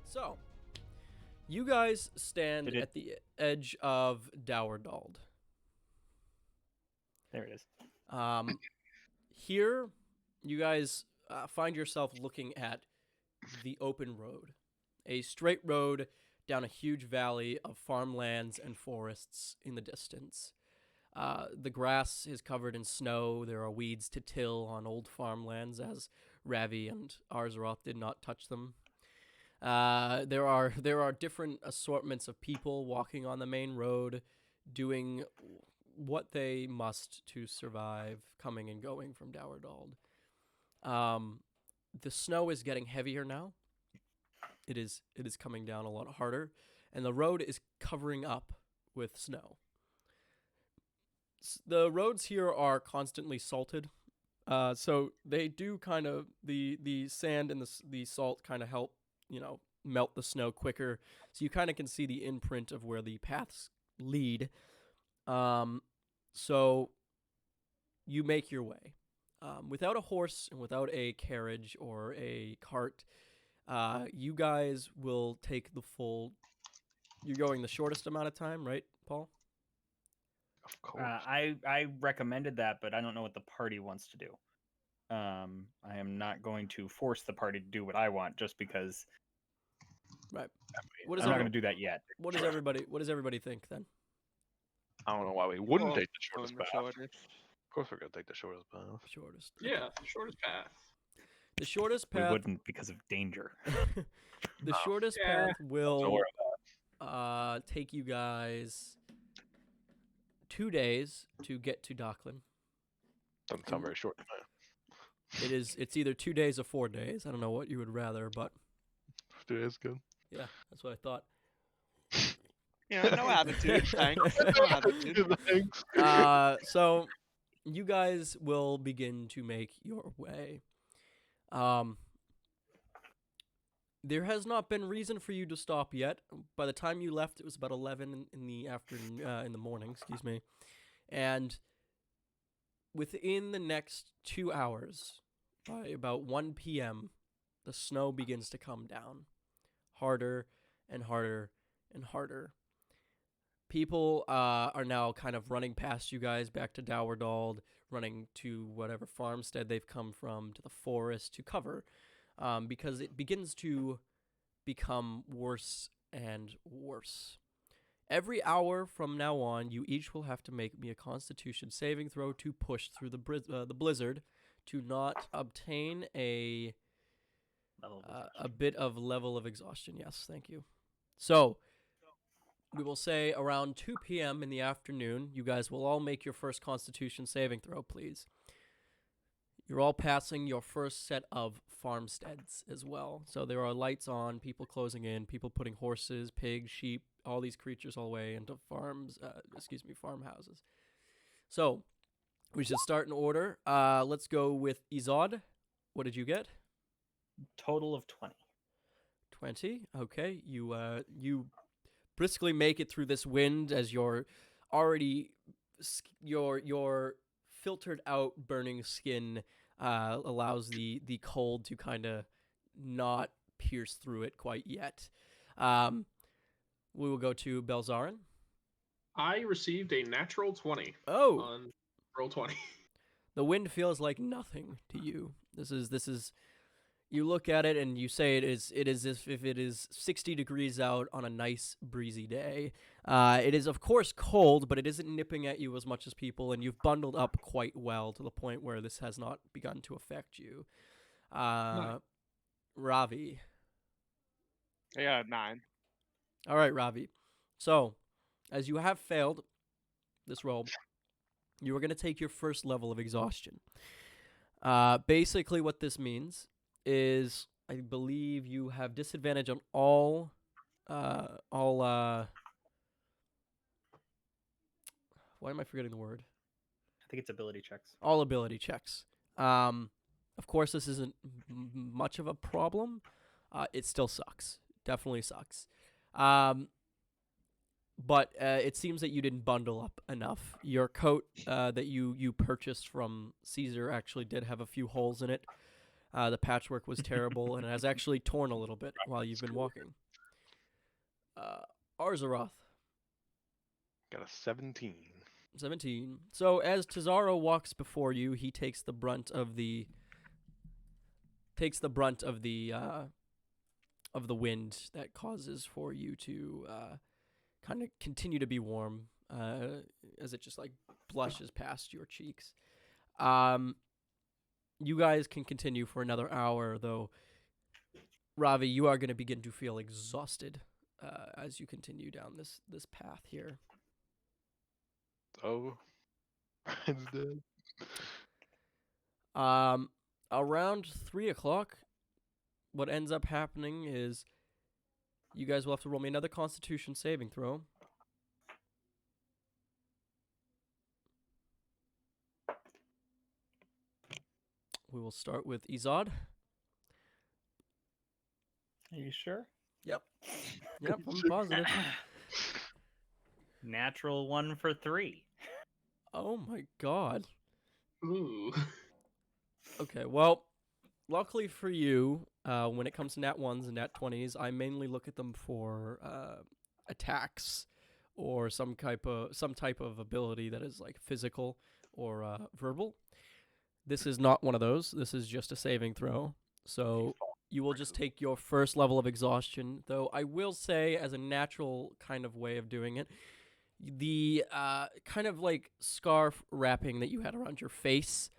So, you guys stand at the edge of Dowerdald. There it is. Here, you guys find yourself looking at the open road, a straight road down a huge valley of farmlands and forests in the distance. The grass is covered in snow. There are weeds to till on old farmlands, as Ravi and Arzaroth did not touch them. There are different assortments of people walking on the main road, doing what they must to survive, coming and going from Dowerdald. The snow is getting heavier now. It is coming down a lot harder, and the road is covering up with snow. The roads here are constantly salted, so they do kind of the sand and the salt kind of help melt the snow quicker, so you kind of can see the imprint of where the paths lead. So you make your way without a horse and without a carriage or a cart. You guys will take the full. You're going the shortest amount of time, right, Paul? Of course. I recommended that, but I don't know what the party wants to do. I am not going to force the party to do what I want just because. Right. I'm not going to do that yet. What does everybody think then? I don't know why we wouldn't take the shortest path. Of course, we're gonna take the shortest path. Shortest. Yeah, the shortest path. The shortest path. We wouldn't because of danger. The shortest path will take you guys 2 days to get to Daclin. Doesn't sound very short. It's either 2 days or 4 days. I don't know what you would rather, but 2 days good. Yeah, that's what I thought. Yeah, no attitude, thanks. No attitude. So you guys will begin to make your way. There has not been reason for you to stop yet. By the time you left, it was about 11 in the afternoon, in the morning, excuse me. And within the next 2 hours, by about 1 p.m., the snow begins to come down. Harder and harder and harder. People are now kind of running past you guys back to Dowerdald, running to whatever farmstead they've come from, to the forest to cover, because it begins to become worse and worse. Every hour from now on, you each will have to make me a Constitution saving throw to push through the blizzard, to not obtain a bit of level of exhaustion. Yes, thank you. So we will say around 2 p.m. in the afternoon, you guys will all make your first Constitution saving throw, please. You're all passing your first set of farmsteads as well. So there are lights on, people closing in, people putting horses, pigs, sheep, all these creatures all the way into farmhouses. So we should start in order. Let's go with Izod. What did you get? Total of 20. 20. Okay. You briskly make it through this wind as your filtered out burning skin allows the cold to kind of not pierce through it quite yet. We will go to Belzaren. I received a natural 20 on roll 20. The wind feels like nothing to you. This is you look at it and you say it is as if it is 60 degrees out on a nice breezy day. It is of course cold, but it isn't nipping at you as much as people, and you've bundled up quite well to the point where this has not begun to affect you. Ravi. Yeah, 9. All right, Ravi. So, as you have failed this roll, you are going to take your first level of exhaustion. Basically what this means is, I believe you have disadvantage on all why am I forgetting the word? I think it's ability checks. All ability checks. Of course, this isn't much of a problem. It still sucks. Definitely sucks. But it seems that you didn't bundle up enough. Your coat that you purchased from Caesar actually did have a few holes in it. The patchwork was terrible, and it has actually torn a little bit while you've been walking. Arzaroth, Got a 17. 17. So as Tazaro walks before you, he takes the brunt of the wind that causes for you to kind of continue to be warm as it just like blushes past your cheeks. You guys can continue for another hour, though. Ravi, you are going to begin to feel exhausted as you continue down this path here. Oh, it's dead. Around 3 o'clock, what ends up happening is you guys will have to roll me another Constitution saving throw. We will start with Izod. Are you sure? Yep, I'm positive. Natural 1 for 3. Oh my god. Ooh. Okay, well, luckily for you, when it comes to nat 1s and nat 20s, I mainly look at them for attacks or some type of ability that is like physical or verbal. This is not one of those. This is just a saving throw. So you will just take your first level of exhaustion, though I will say, as a natural kind of way of doing it, the kind of like scarf wrapping that you had around your face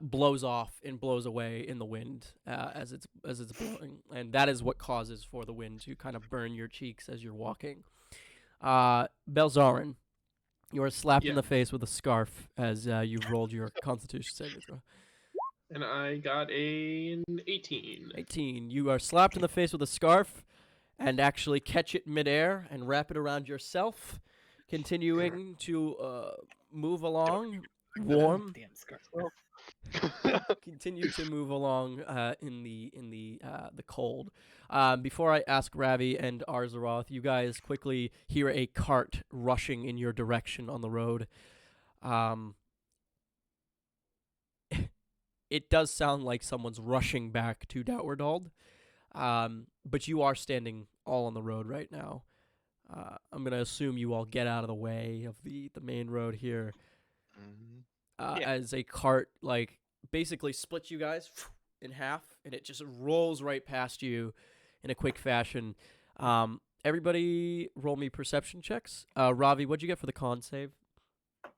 blows off and blows away in the wind as it's blowing, and that is what causes for the wind to kind of burn your cheeks as you're walking. Belzaren, you are slapped in the face with a scarf as you've rolled your Constitution saving throw. And I got an 18. 18. You are slapped in the face with a scarf and actually catch it midair and wrap it around yourself, continuing to move along, warm. Damn scarf. Continue to move along in the cold. Before I ask Ravi and Arzaroth, you guys quickly hear a cart rushing in your direction on the road. It does sound like someone's rushing back to Doutwardald, but you are standing all on the road right now. I'm going to assume you all get out of the way of the main road here. As a cart, like, basically splits you guys in half, and it just rolls right past you in a quick fashion. Everybody roll me perception checks. Ravi, what'd you get for the con save?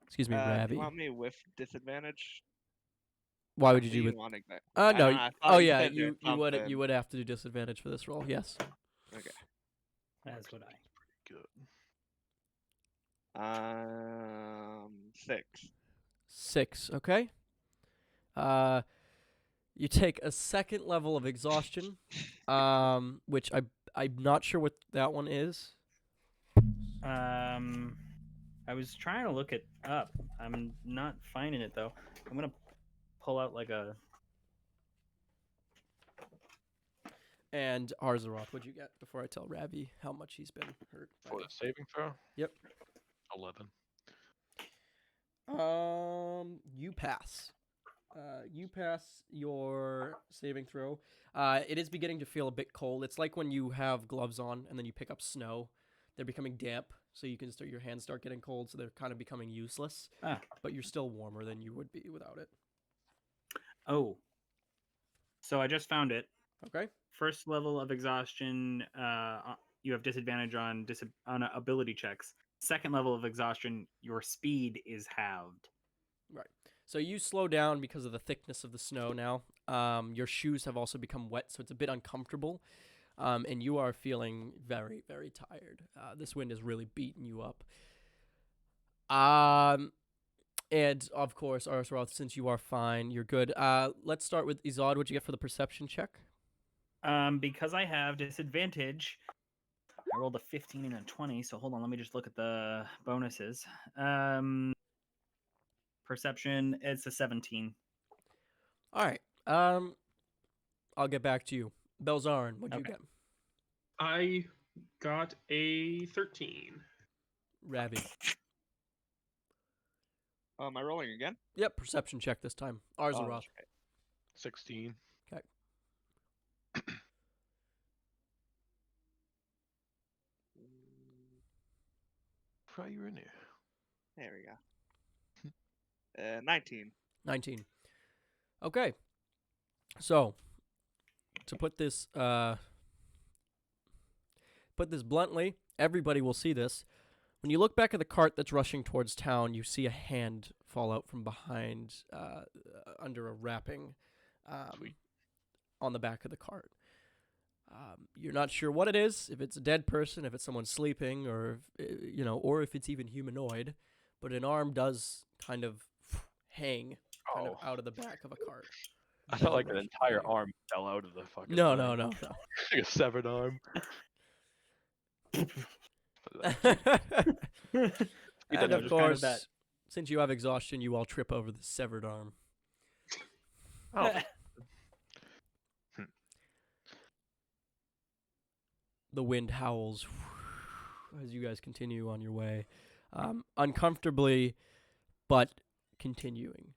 Excuse me, Ravi. You want me with disadvantage? Why would you do with... no. You would have to do disadvantage for this roll, yes. Okay. As would I. 6. 6, okay. You take a second level of exhaustion, which I'm not sure what that one is. I was trying to look it up. I'm not finding it though. I'm gonna pull out like a. And Arzaroth, what'd you get before I tell Ravi how much he's been hurt? For the saving throw? Yep. 11. You pass. You pass your saving throw. It is beginning to feel a bit cold. It's like when you have gloves on and then you pick up snow. They're becoming damp, so you can start your hands start getting cold, so they're kind of becoming useless. But you're still warmer than you would be without it. Oh. So I just found it. Okay. First level of exhaustion, you have disadvantage on ability checks. Second level of exhaustion, your speed is halved. Right. So you slow down because of the thickness of the snow now. Your shoes have also become wet, so it's a bit uncomfortable. And you are feeling very, very tired. This wind is really beating you up. And, of course, Arzaroth, since you are fine, you're good. Let's start with Izod. What'd you get for the perception check? Because I have disadvantage, I rolled a 15 and a 20, so hold on, let me just look at the bonuses. Perception, it's a 17. All right. I'll get back to you. Belzaren, what'd you get? I got a 13. Ravi. Am I rolling again? Yep, perception check this time. Arzaroth. 16. Okay. Why you in here? There we go. 19. 19. Okay. So, to put this bluntly, everybody will see this. When you look back at the cart that's rushing towards town, you see a hand fall out from behind under a wrapping on the back of the cart. You're not sure what it is, if it's a dead person, if it's someone sleeping, or or if it's even humanoid, but an arm does kind of hang out of the back of a cart. I felt like an entire arm fell out of the fucking No, thing. no. Like a severed arm. And of course, since you have exhaustion, you all trip over the severed arm. Oh. The wind howls as you guys continue on your way, uncomfortably, but continuing.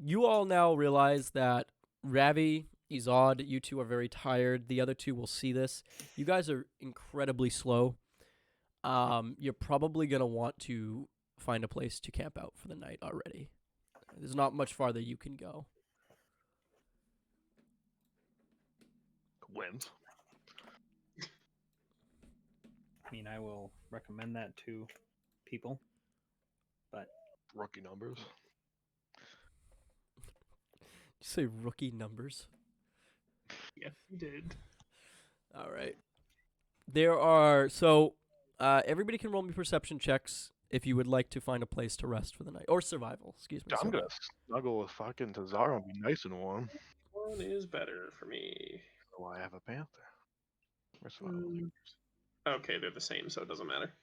You all now realize that Ravi, Izod, you two are very tired. The other two will see this. You guys are incredibly slow. You're probably going to want to find a place to camp out for the night already. There's not much farther you can go. Wins. I mean, I will recommend that to people, but Rookie numbers. Did you say rookie numbers? Yes, you did. All right. There are everybody can roll me perception checks if you would like to find a place to rest for the night, or survival. Excuse me. I'm gonna snuggle with fucking Tazara and be nice and warm. One is better for me. Oh, I have a panther. Where's survival? Okay, they're the same, so it doesn't matter.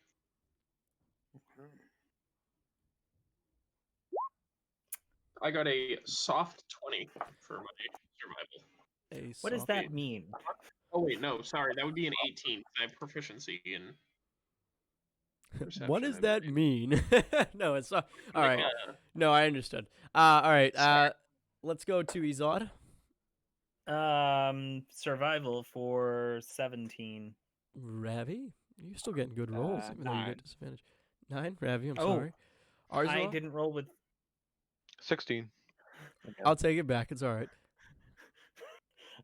I got a soft 20 for my survival. What does that mean? Oh wait, no, sorry, that would be an 18. I have proficiency in. What does that mean? No, it's not. All right. Yeah. No, I understood. All right. Let's go to Izod. Survival for 17. Ravi, you're still getting good rolls, even though you 9. get disadvantage. 9, Ravi. I'm Oh, sorry. I Arzal? didn't roll with. 16. I'll take it back. It's all right.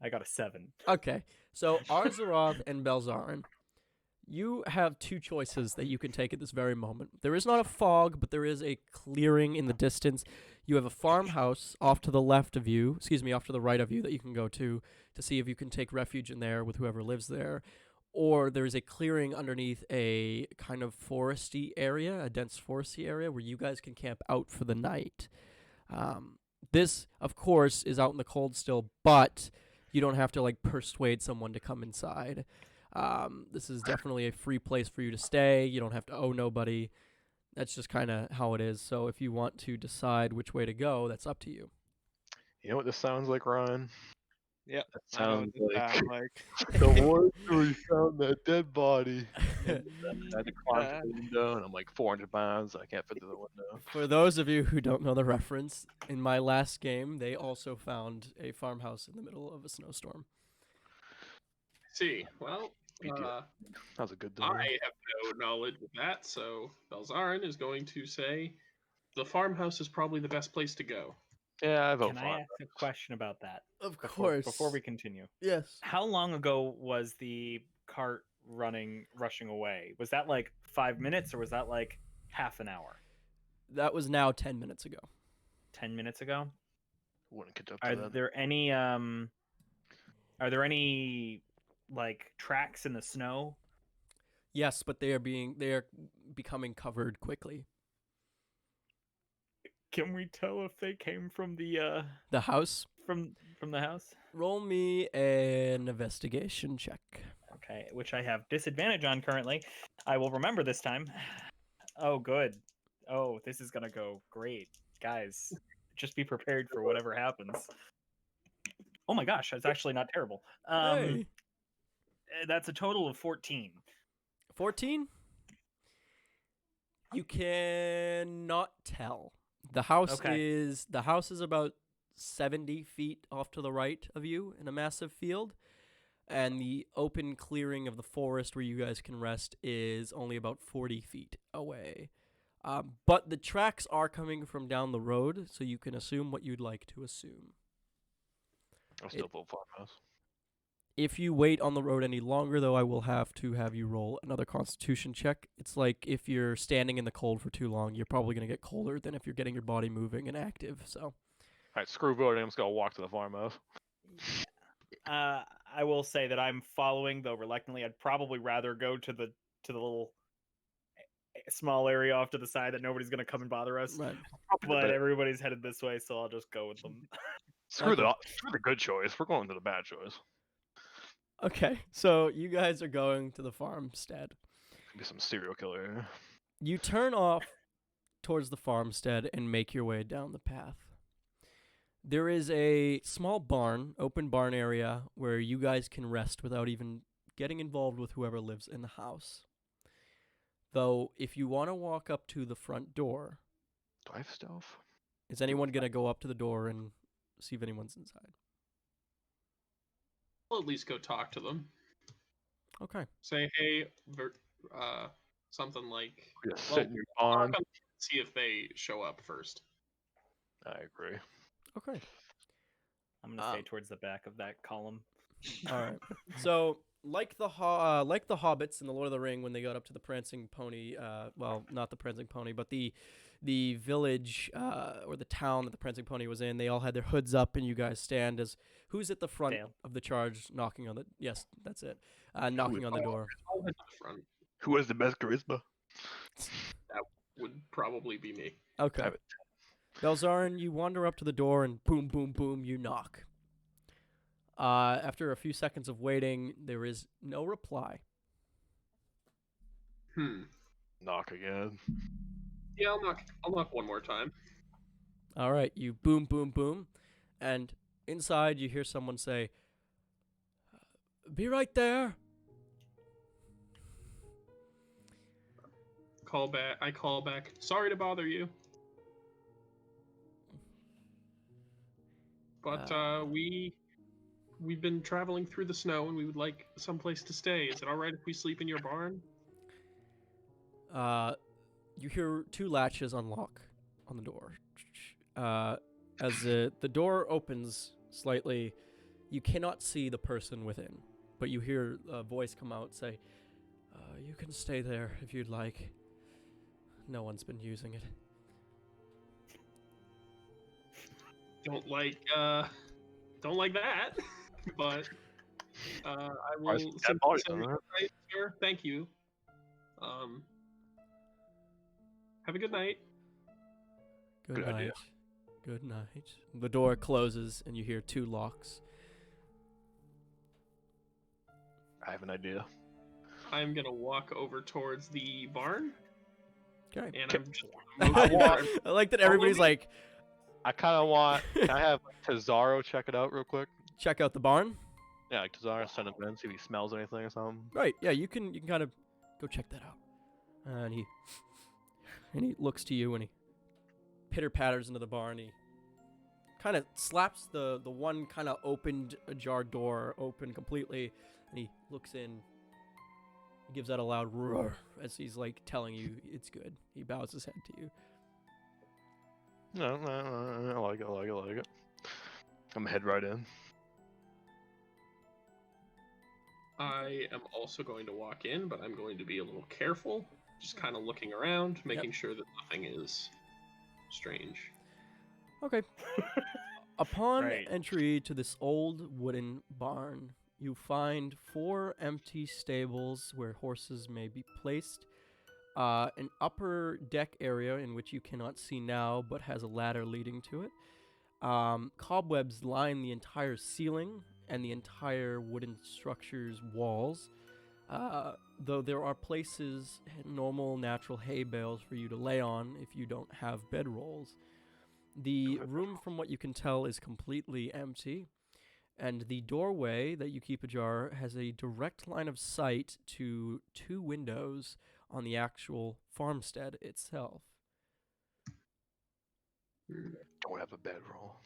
I got a 7. Okay, so Arzarov and Belzaren, you have two choices that you can take at this very moment. There is not a fog, but there is a clearing in the distance. You have a farmhouse off to the left of you, off to the right of you that you can go to see if you can take refuge in there with whoever lives there. Or there's a clearing underneath a kind of foresty area, a dense foresty area, where you guys can camp out for the night. This, of course, is out in the cold still, but you don't have to persuade someone to come inside. This is definitely a free place for you to stay. You don't have to owe nobody. That's just kind of how it is. So if you want to decide which way to go, that's up to you. You know what this sounds like, Ryan? Yep. That I know sounds what this like sounds like. the one where we found that dead body. And I had to climb through the window, and I'm like 400 pounds. I can't fit through the window. For those of you who don't know the reference, in my last game, they also found a farmhouse in the middle of a snowstorm. See, well, That was a good day. I have no knowledge of that, so Belzaren is going to say the farmhouse is probably the best place to go. Yeah, I vote Can for I it. ask a question about that? Of Before we continue. Yes. How long ago was the cart rushing away? Was that 5 minutes, or was that half an hour? That was now 10 minutes ago. 10 minutes ago? Wouldn't catch up to Are that. there any tracks in the snow? Yes, but they are becoming covered quickly. Can we tell if they came from the house? from the house? Roll me an investigation check. Okay, which I have disadvantage on currently. I will remember this time. Oh, good. Oh, this is gonna go great, guys. Just be prepared for whatever happens. Oh my gosh, that's actually not terrible. Hey. That's a total of 14. 14? You cannot tell. The house Okay. is about 70 feet off to the right of you in a massive field. And the open clearing of the forest where you guys can rest is only about 40 feet away. But the tracks are coming from down the road, so you can assume what you'd like to assume. I'm still full farmhouse. If you wait on the road any longer, though, I will have you roll another Constitution check. It's like if you're standing in the cold for too long, you're probably going to get colder than if you're getting your body moving and active. So, All right, screw voting. I'm just gonna walk to the farmhouse. I will say that I'm following, though reluctantly. I'd probably rather go to the little small area off to the side that nobody's gonna come and bother us. right. But everybody's headed this way, so I'll just go with them. Screw Okay. the good choice. We're going to the bad choice. Okay, so you guys are going to the farmstead. Could be some serial killer. You turn off towards the farmstead and make your way down the path. There is a small barn, open barn area, where you guys can rest without even getting involved with whoever lives in the house. Though, if you want to walk up to the front door, Do I have stealth? is anyone going to go up to the door and see if anyone's inside? I'll at least go talk to them. Okay. Say, hey, something like, Just well, sit in your barn. see if they show up first. I agree. Okay. I'm gonna stay towards the back of that column. All right. So, like the hobbits in the Lord of the Ring when they got up to the prancing pony, well, not the prancing pony, but the village or the town that the prancing pony was in, they all had their hoods up, and you guys stand as who's at the front Dale. of the charge, knocking on the that's it, knocking on the door. I'll head to the front. Who has the best charisma? Would probably be me. Okay. Have it. Belzaren, you wander up to the door, and boom, boom, boom, you knock. After a few seconds of waiting, there is no reply. Knock again. Yeah, I'll knock one more time. All right, you boom, boom, boom, and inside you hear someone say, "Be right there." I call back. Sorry to bother you. But we've been traveling through the snow and we would like someplace to stay. Is it all right if we sleep in your barn? You hear two latches unlock on the door. As the door opens slightly, you cannot see the person within, but you hear a voice come out say, "You can stay there if you'd like. No one's been using it." Don't like that, but I will. Dead bodies, say, huh? "Right, sir, thank you. Have a good night." Good Good night. idea. Good night. The door closes and you hear two locks. I have an idea. I'm gonna walk over towards the barn, Okay. and Can- I'm just. I like that everybody's like, I kind of want. Can I have Tazaro check it out real quick? check out the barn. Yeah, like Tazaro send him in, see if he smells anything or something. Right. Yeah, you can kind of go check that out. And he looks to you and he pitter patters into the barn. He kind of slaps the one kind of opened ajar door open completely, and he looks in. He gives out a loud roar as he's like telling you it's good. He bows his head to you. No, I like it. I'm gonna head right in. I am also going to walk in, but I'm going to be a little careful, just kind of looking around, making sure that nothing is strange. Okay. Upon Right. entry to this old wooden barn, you find 4 empty stables where horses may be placed, an upper deck area in which you cannot see now but has a ladder leading to it. Cobwebs line the entire ceiling and the entire wooden structure's walls, though there are places, normal natural hay bales for you to lay on if you don't have bedrolls. The room, from what you can tell, is completely empty, and the doorway that you keep ajar has a direct line of sight to 2 windows on the actual farmstead itself. Don't have a bedroll.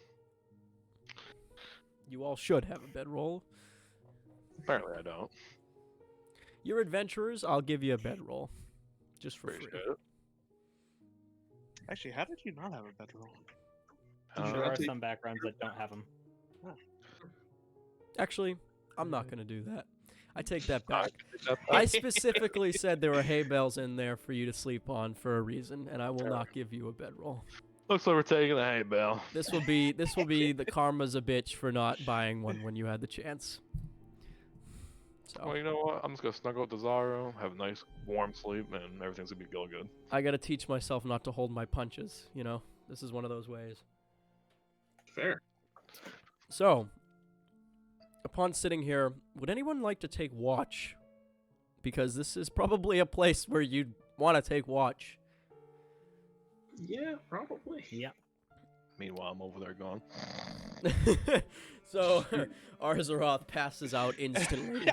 You all should have a bedroll. Apparently I don't. You're adventurers. I'll give you a bedroll, just for free. Appreciate it. Actually, how did you not have a bedroll? There are take- some backgrounds that don't have them. Actually, I'm not gonna do that. I take that I back. can take that I back. specifically said there were hay bales in there for you to sleep on for a reason, and I will not give you a bedroll. Looks like we're taking the hay bale. This will be the karma's a bitch for not buying one when you had the chance. Well, So you know what? I'm just gonna snuggle with the Zaro, have a nice warm sleep, and everything's gonna be real good. I gotta teach myself not to hold my punches. You know, this is one of those ways. Fair. So, upon sitting here, would anyone like to take watch? Because this is probably a place where you'd want to take watch. Yeah, probably. Yeah. Meanwhile, I'm over there going. So, Arzaroth passes out instantly.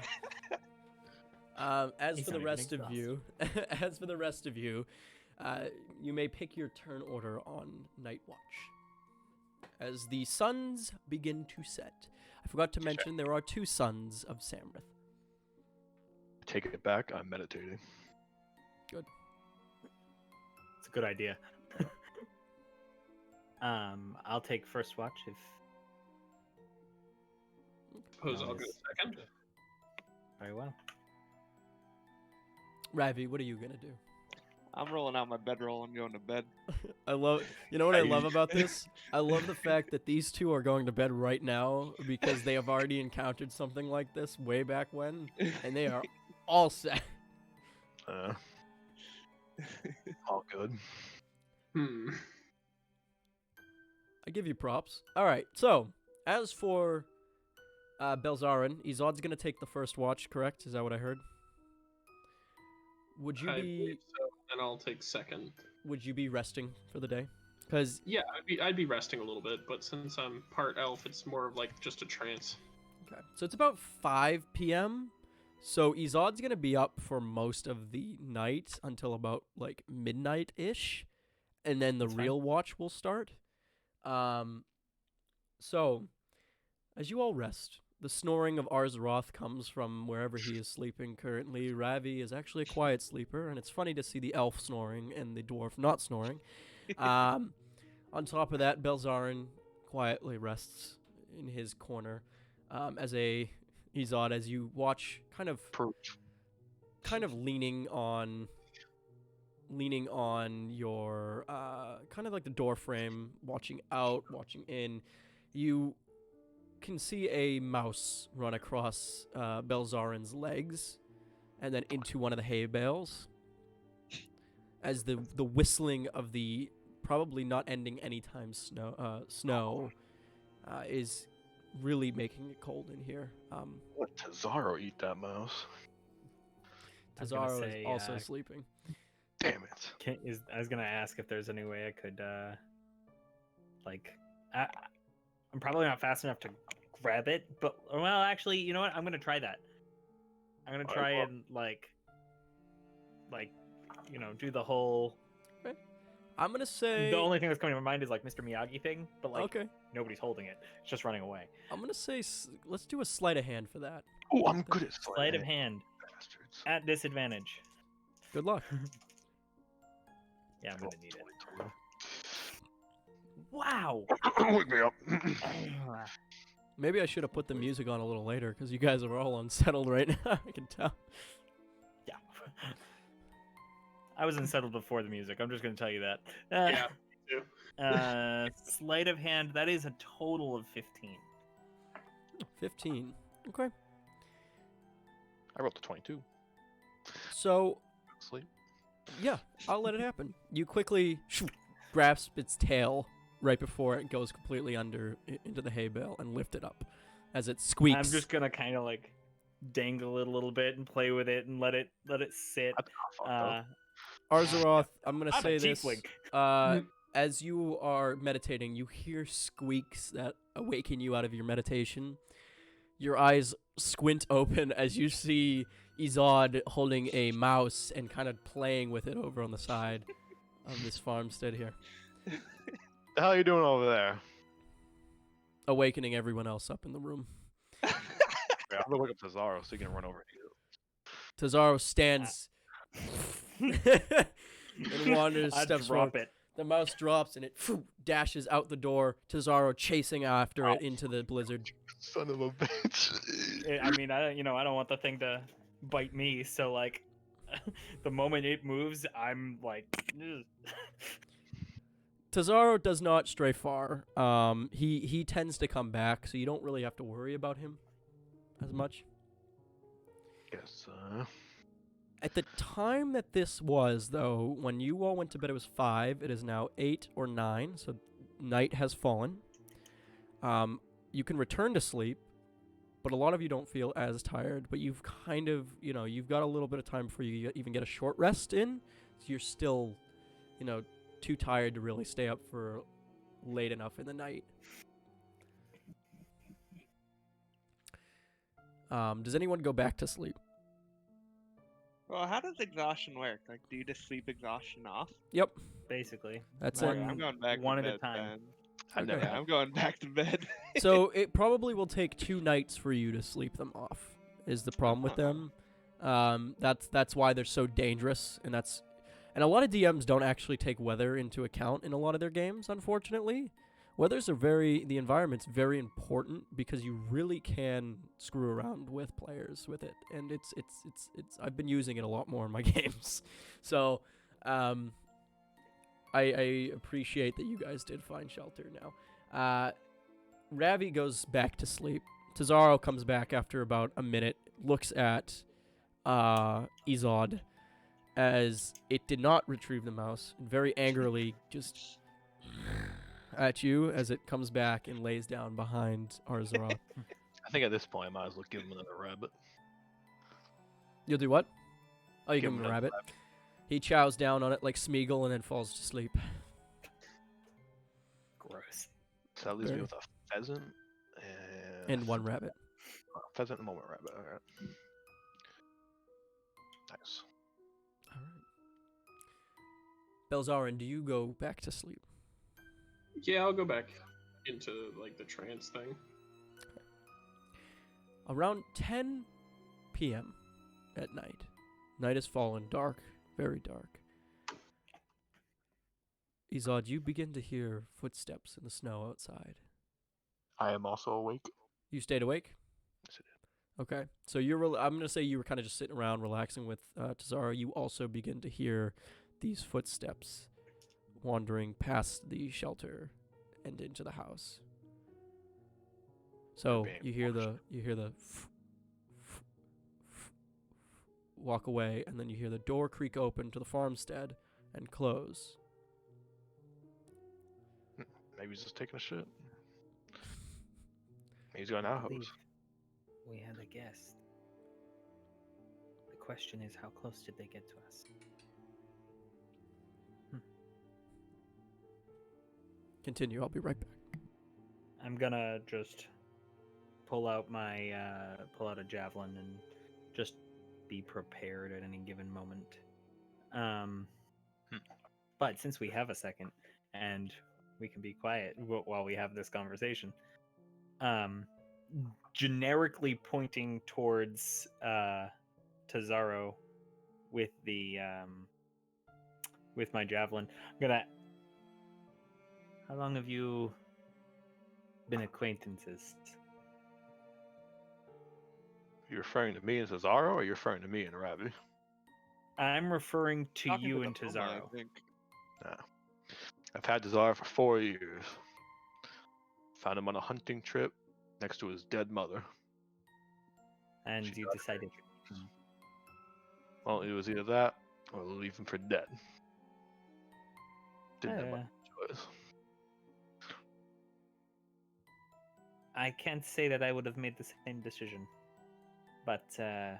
As He's for the not even rest of exhausted. you, you may pick your turn order on Night Watch. As the suns begin to set. I forgot to mention there are 2 suns of Samrith. Take it back. I'm meditating. It's a good idea. I'll take first watch if. Suppose I'll go Nice. second. Very well. Ravi, what are you gonna do? I'm rolling out my bedroll and going to bed. I love, you know what I love about this? I love the fact that these 2 are going to bed right now because they have already encountered something like this way back when, and they are all set. All good. I give you props. All right, so as for Belzaren, Izod's gonna take the first watch, correct? Is that what I heard? Would you I be believe so, and I'll take second. resting for the day? Because Yeah, I'd be resting a little bit, but since I'm part elf, it's more of like just a trance. okay, so it's about 5 p.m. So Izod's gonna be up for most of the night until about like midnight ish, and then the That's fine. real watch will start. So as you all rest, the snoring of Arzaroth comes from wherever he is sleeping currently. Ravi is actually a quiet sleeper, and it's funny to see the elf snoring and the dwarf not snoring. On top of that, Belzaren quietly rests in his corner as a Izod, as you watch, kind of leaning on your kind of like the door frame, watching out, watching in. You can see a mouse run across Belzaren's legs and then into one of the hay bales as the whistling of the probably not ending anytime snow is really making it cold in here. Let Tazaro eat that mouse. I was gonna Tazaro say, is also sleeping. Damn it. I was gonna ask if there's any way I could, I'm probably not fast enough to grab it, but well, actually, you know what? I'm gonna try that. I'm gonna try and do the whole. I'm gonna say The only thing that's coming to my mind is like Mr. Miyagi thing, but like okay. nobody's holding it; it's just running away. I'm gonna say let's do a sleight of hand for that. Oh, I'm good at Sleight of hand bastards. at disadvantage. Good luck. Yeah, I'm gonna need it. Wow. Wake me up. Maybe I should have put the music on a little later because you guys are all unsettled right now. I can tell. Yeah. I was unsettled before the music. I'm just gonna tell you that. Yeah, me too. Sleight of hand. That is a total of 15. 15. Okay. I rolled a 22. So Sleep. yeah, I'll let it happen. You quickly grasp its tail right before it goes completely into the hay bale and lift it up as it squeaks. I'm just gonna kind of like dangle it a little bit and play with it and let it sit. That's not fucked up. Arzaroth, I'm gonna I'm a say this. tiefling. As you are meditating, you hear squeaks that awaken you out of your meditation. Your eyes squint open as you see Izod holding a mouse and kind of playing with it over on the side of this farmstead here. The hell are you doing over there? awakening everyone else up in the room. Yeah, I'm gonna wake up Cesaro so he can run over here. Tazaro stands and wanders, I steps drop forward. it. The mouse drops and it dashes out the door. Tazaro chasing after it into the blizzard. Son of a bitch. I mean, I don't want the thing to bite me. So like, the moment it moves, I'm like, ugh. Tazaro does not stray far. He tends to come back, so you don't really have to worry about him as much. Yes. At the time that this was, though, when you all went to bed, it was 5. It is now 8 or 9, so night has fallen. You can return to sleep, but a lot of you don't feel as tired. But you've kind of, you've got a little bit of time before you even get a short rest in, so you're still, too tired to really stay up for late enough in the night. Does anyone go back to sleep? Well, how does exhaustion work? Like, do you just sleep exhaustion off? Yep, basically. that's One- it. I'm going back one to at a bed time. then. I never Okay. Yeah, have. I'm going back to bed. So it probably will take 2 nights for you to sleep them off. Is the problem with them? That's why they're so dangerous, and a lot of DMs don't actually take weather into account in a lot of their games. Unfortunately, the environment's very important because you really can screw around with players with it, and it's I've been using it a lot more in my games, so I appreciate that you guys did find shelter now. Ravi goes back to sleep. Tazaro comes back after about a minute, looks at Izod as it did not retrieve the mouse, and very angrily just at you as it comes back and lays down behind Arzaroth. I think at this point I might as well give him another rabbit. You'll do what? Oh, you Give give him a another rabbit. He chows down on it like Smeagol and then falls to sleep. Gross. So that leaves me Very. with a pheasant And 1 rabbit. pheasant and a moment rabbit. All right. Nice. All right. Belzaren, do you go back to sleep? Yeah, I'll go back into like the trance thing. Around 10 p.m. at night. Night has fallen dark, very dark. Izod, you begin to hear footsteps in the snow outside. I am also awake. You stayed awake? Yes, I did. Okay. So I'm going to say you were kind of just sitting around relaxing with Tazara. You also begin to hear these footsteps wandering past the shelter and into the house. So being you hear the walk away, and then you hear the door creak open to the farmstead and close. Maybe he's just taking a shit. Maybe he's going out house. believe we had a guest. The question is, how close did they get to us? Continue. I'll be right back. I'm gonna just pull out a javelin and just be prepared at any given moment. But since we have a second and we can be quiet while we have this conversation, generically pointing towards Tazaro with the with my javelin, I'm gonna. How long have you been acquaintances? You referring to me and Cesaro, or you referring to me and Ravi? I'm referring to Talking you the and Puma, Tazaro. I think. Nah. I've had Cesaro for 4 years. Found him on a hunting trip next to his dead mother. And She you got decided. Well, it was either that or leave him for dead. Didn't have much choice. I can't say that I would have made the same decision, but I'm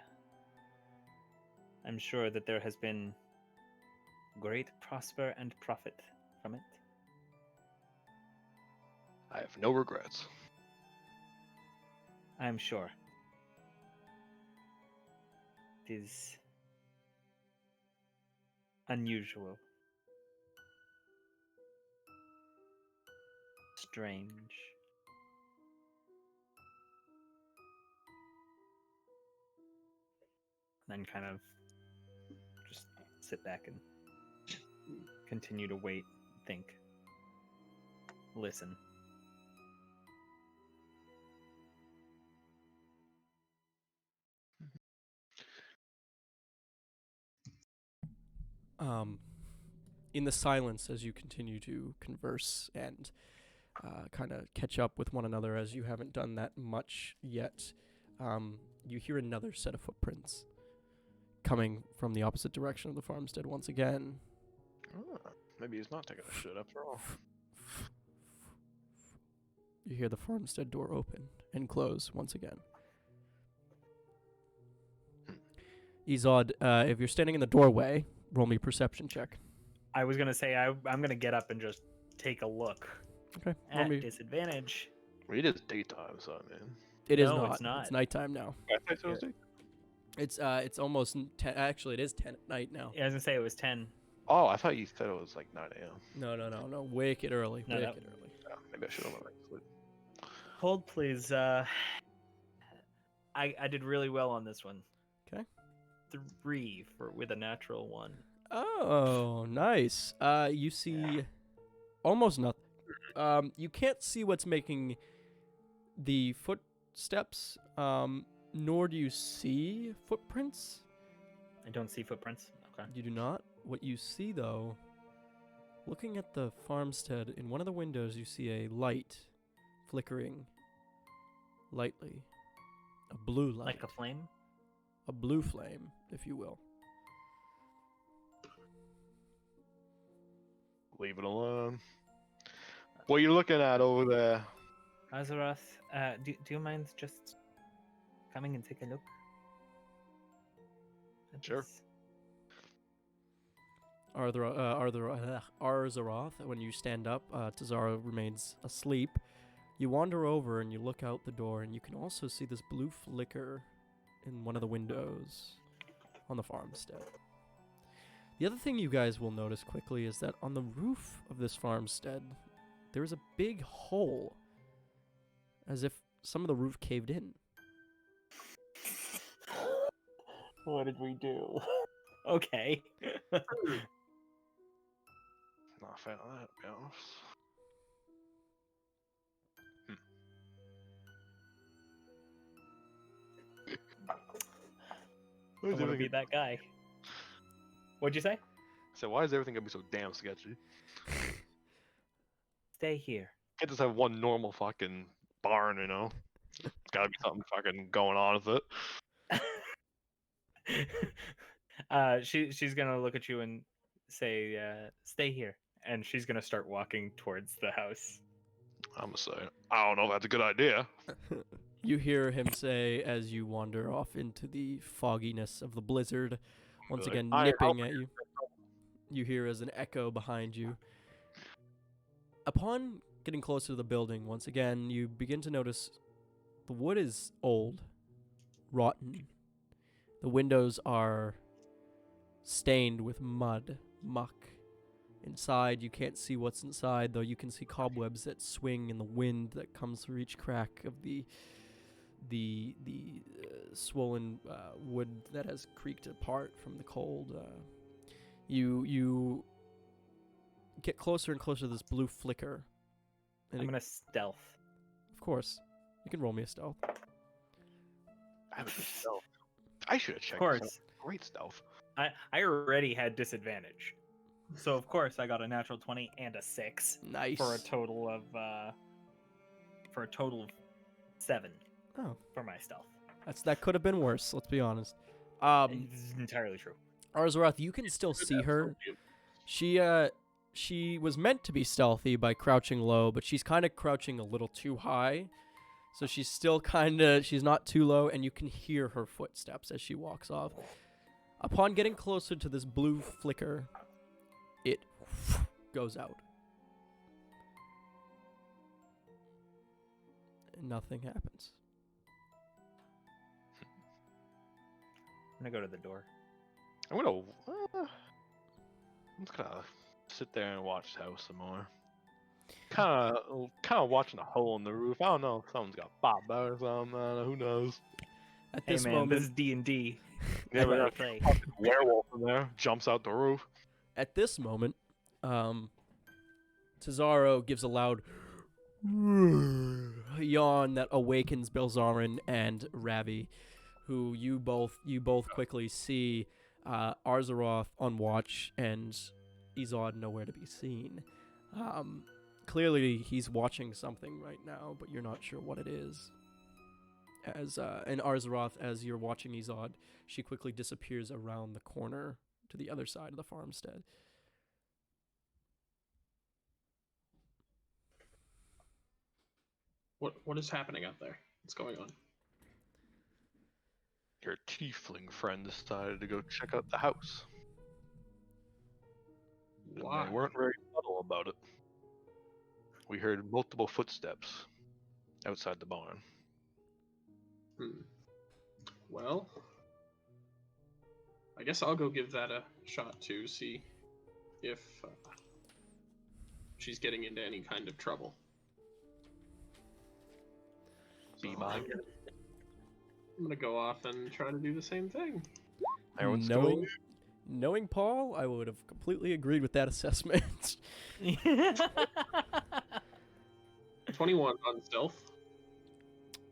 sure that there has been great prosper and profit from it. I have no regrets. I'm sure. It is unusual. Strange. then kind of just sit back and continue to wait, think, listen. In the silence, as you continue to converse and kind of catch up with one another, as you haven't done that much yet, you hear another set of footprints coming from the opposite direction of the farmstead once again. Oh, maybe he's not taking a shit after all. You hear the farmstead door open and close once again. Izod, if you're standing in the doorway, roll me a perception check. I was gonna say I'm gonna get up and just take a look. Okay. At disadvantage. It is daytime, so man. It is No, not. it's not. It's nighttime now. I thought it was daytime. It's almost 10. Actually, it is 10 at night now. Yeah, I was gonna say it was 10. Oh, I thought you said it was like 9 a.m. No. Wicked early. No, Wicked early. Yeah, maybe I should have went to sleep. Hold, please. I did really well on this one. 'Kay. 3 with a natural 1. Oh, nice. You see almost nothing. You can't see what's making the footsteps, nor do you see footprints. I don't see footprints. Okay. You do not. What you see, though, looking at the farmstead, in one of the windows you see a light flickering lightly. A blue light. Like a flame? A blue flame, if you will. Leave it alone. What are you looking at over there? Azeroth, do you mind just coming and take a look? At Sure. this? Arzeroth, when you stand up, Tazara remains asleep. You wander over and you look out the door, and you can also see this blue flicker in one of the windows on the farmstead. The other thing you guys will notice quickly is that on the roof of this farmstead, there is a big hole, as if some of the roof caved in. What did we do? Okay. Not a fan of that, to be honest. I want to be that guy. What'd you say? So why is everything gonna be so damn sketchy? Stay here. Can't just have one normal fucking barn, you know? It's gotta be something fucking going on with it. She's gonna look at you and say, "Stay here," and she's gonna start walking towards the house. I'm gonna say, I don't know if that's a good idea. You hear him say as you wander off into the fogginess of the blizzard, once Like, again "Hi, nipping at you. You hear as an echo behind you. Upon getting closer to the building, once again, you begin to notice the wood is old, rotten. The windows are stained with mud, muck. Inside, you can't see what's inside, though you can see cobwebs that swing in the wind that comes through each crack of the swollen wood that has creaked apart from the cold. You get closer and closer to this blue flicker. And I'm gonna stealth. of course, you can roll me a stealth. I have a good stealth. I should have checked. Of this out. course. Great stealth. I already had disadvantage, so of course I got a natural 20 and a 6 Nice. for a total of 7 Oh, for my stealth. that could have been worse. Let's be honest. This is entirely true. Arzeroth, you can still see her. She was meant to be stealthy by crouching low, but she's kind of crouching a little too high. So she's still she's not too low, and you can hear her footsteps as she walks off. Upon getting closer to this blue flicker, it goes out. And nothing happens. I'm gonna go to the door. I'm just gonna sit there and watch the house some more. Kind of watching a hole in the roof. I don't know if someone's got popped out or something. I don't know, who knows? At Hey this man, moment, this is D&D. Yeah, we Gotta got play. a fucking werewolf in there. Jumps out the roof. at this moment, Cesaro gives a loud yawn that awakens Belzaren and Ravi, who you both quickly see Arzaroth on watch and Izod nowhere to be seen. Clearly, he's watching something right now, but you're not sure what it is. And Arzaroth, as you're watching Izod, she quickly disappears around the corner to the other side of the farmstead. What is happening out there? What's going on? Your tiefling friend decided to go check out the house. And Why? they weren't very subtle about it. We heard multiple footsteps outside the barn. Well, I guess I'll go give that a shot to see if she's getting into any kind of trouble. Be So, my I'm guest. gonna go off and try to do the same thing. Everyone's Knowing Paul, I would have completely agreed with that assessment. 21 on stealth.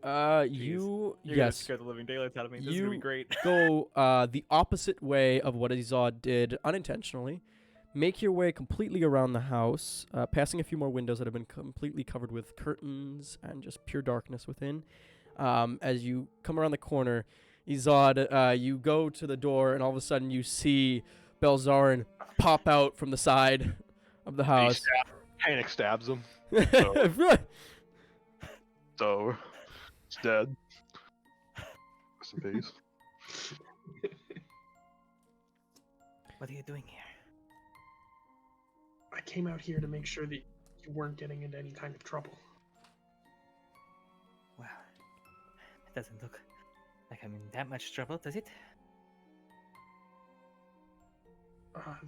You You're gonna yes, scare the living daylights out of me. This is gonna be You- great. go the opposite way of what Izod did unintentionally. Make your way completely around the house, passing a few more windows that have been completely covered with curtains and just pure darkness within. As you come around the corner, Izod, you go to the door, and all of a sudden you see Belzaren pop out from the side of the house. Panic stabs him. Really? It's over. It's dead. Rest in peace. What are you doing here? I came out here to make sure that you weren't getting into any kind of trouble. Well, it doesn't look like I'm in that much trouble, does it?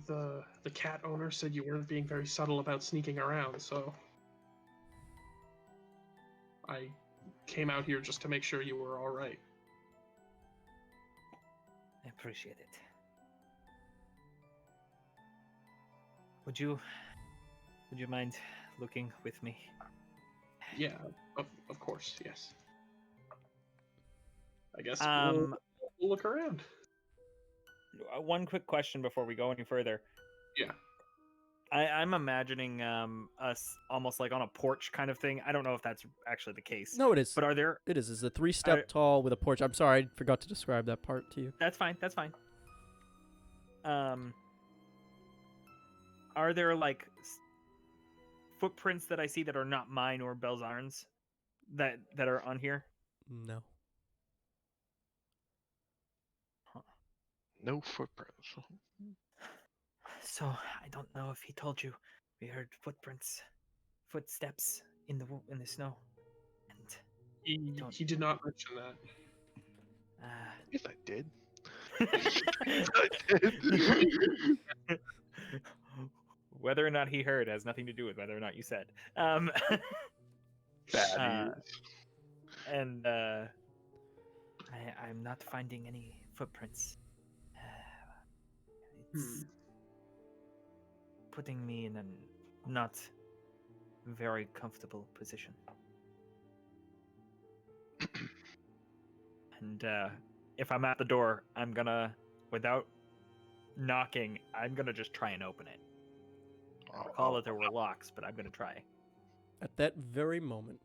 The cat owner said you weren't being very subtle about sneaking around, so I came out here just to make sure you were all right. I appreciate it. Would you mind looking with me? Yeah, of course, yes. I guess Um, we'll look around. One quick question before we go any further. Yeah. I'm imagining us almost like on a porch kind of thing. I don't know if that's actually the case. No, it is. But are there? It is. It's a 3-step tall with a porch. I'm sorry, I forgot to describe that part to you. That's fine. That's fine. Are there like footprints that I see that are not mine or Belzaren's that are on here? No. No footprints. So I don't know if he told you. We heard footsteps in the snow, and He did not mention that. Yes, I did. Whether or not he heard has nothing to do with whether or not you said. Bad And I'm not finding any footprints. It's putting me in a not very comfortable position. And if I'm at the door, I'm gonna, without knocking, I'm gonna just try and open it. I recall that there were locks, but I'm gonna try. At that very moment,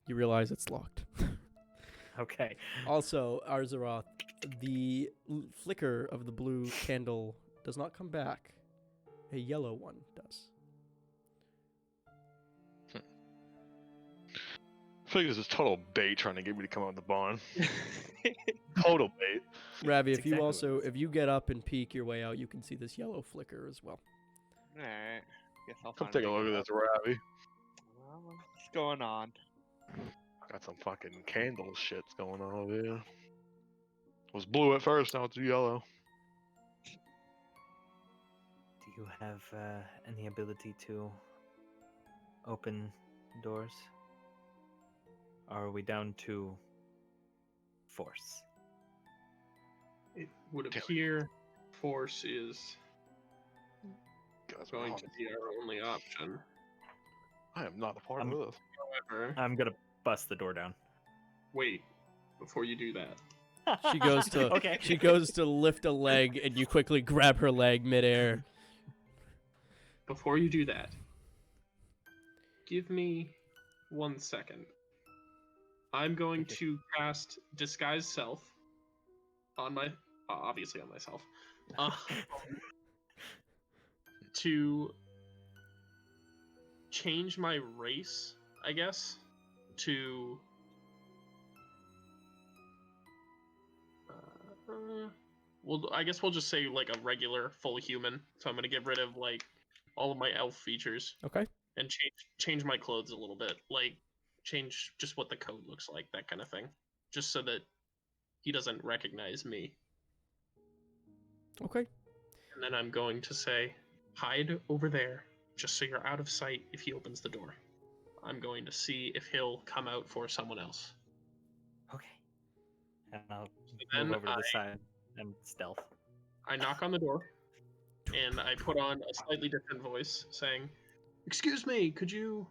you realize it's locked. Okay. Also, Arzaroth, the flicker of the blue candle does not come back. A yellow one does. I feel like this is total bait trying to get me to come out of the barn. Total bait. Ravi, That's if you exactly what also, it is. if you get up and peek your way out, you can see this yellow flicker as well. Alright. Guess I'll Come find take a way look to at this, Ravi. Well, what's going on? Got some fucking candle shits going on over here. It was blue at first, now it's yellow. Do you have any ability to open doors? Or are we down to force? It would appear force is Guys, going to be our only option. I am not a part I'm- of this. However, I'm gonna bust the door down. wait, before you do that, She goes to Okay. she goes to lift a leg, and you quickly grab her leg midair. before you do that, give me 1 second. I'm going Okay. to cast Disguise Self on my, obviously on myself, to change my race, I guess, to well, I guess we'll just say like a regular full human. So I'm gonna get rid of like all of my elf features Okay. and change my clothes a little bit, like change just what the coat looks like, that kind of thing, just so that he doesn't recognize me. Okay. And then I'm going to say, hide over there, just so you're out of sight if he opens the door. I'm going to see if he'll come out for someone else. Okay. And I'll then move over to the side and stealth. I knock on the door, and I put on a slightly different voice, saying, "Excuse me, could you,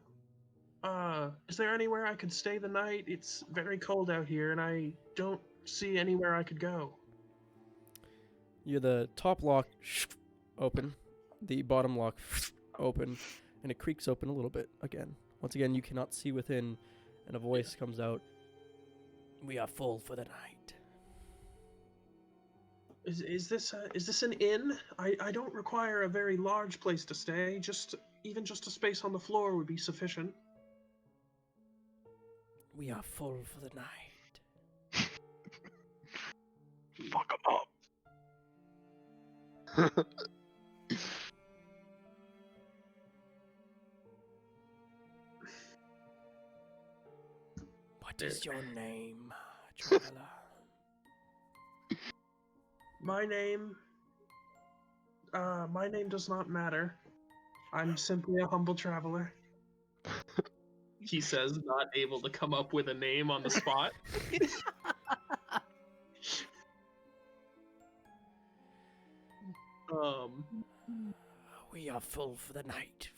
is there anywhere I could stay the night? It's very cold out here, and I don't see anywhere I could go." You're the top lock open, the bottom lock open, and it creaks open a little bit again. Once again, you cannot see within, and a voice comes out. We are full for the night. Is this an inn? I don't require a very large place to stay. Even just a space on the floor would be sufficient. We are full for the night. Fuck him up. What is your name, traveler? My name does not matter. I'm simply a humble traveler. He says, not able to come up with a name on the spot. We are full for the night.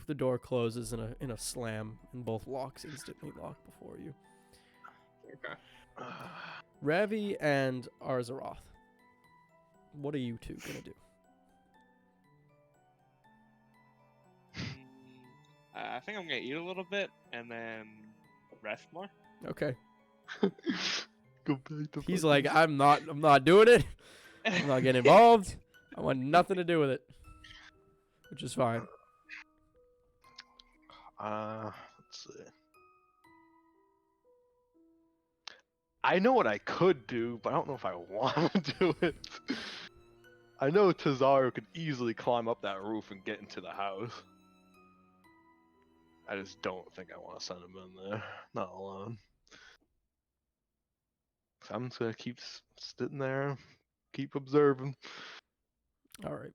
The door closes in a slam, and both locks instantly lock before you. Okay. Ravi and Arzaroth. What are you two gonna do? I think I'm gonna eat a little bit and then rest more. Okay. Go back to He's fucking- like, I'm not doing it. I'm not getting involved. I want nothing to do with it. Which is fine. Let's see. I know what I could do, but I don't know if I want to do it. I know Tazaru could easily climb up that roof and get into the house. I just don't think I want to send him in there, not alone. So I'm just gonna keep sitting there, keep observing. All right.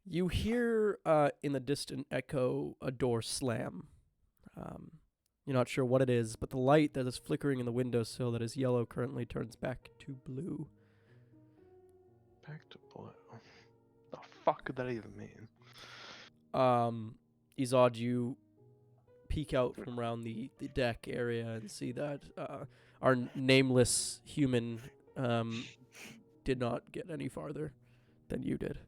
You hear in the distant echo a door slam. You're not sure what it is, but the light that is flickering in the windowsill that is yellow currently turns back to blue. Back to blue. The fuck could that even mean? Izod, you peek out from around the deck area and see that our nameless human did not get any farther than you did.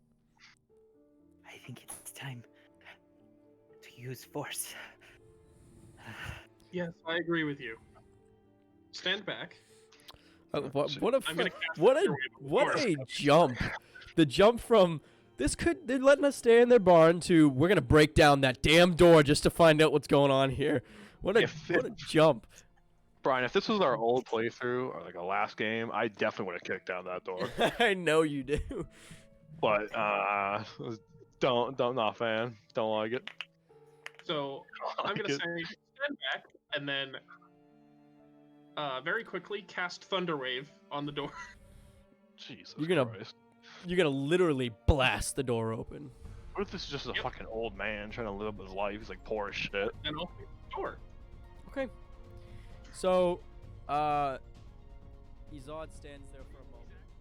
I think it's time to use force. Yes, I agree with you. Stand back. What a I'm gonna cast what a Thunderwave what before. a jump! The jump from they're letting us stay in their barn to we're gonna break down that damn door just to find out what's going on here. What a jump! Bryan, if this was our old playthrough or like a last game, I definitely would have kicked down that door. I know you do. But don't not fan. Don't like it. So I'm gonna say stand back and then very quickly cast Thunderwave on the door. Jesus You're gonna- Christ. You're gonna literally blast the door open. What if this is just a Yep. fucking old man trying to live his life? He's like poor as shit. And I'll fix the door. Okay. So, Izod stands there for a moment.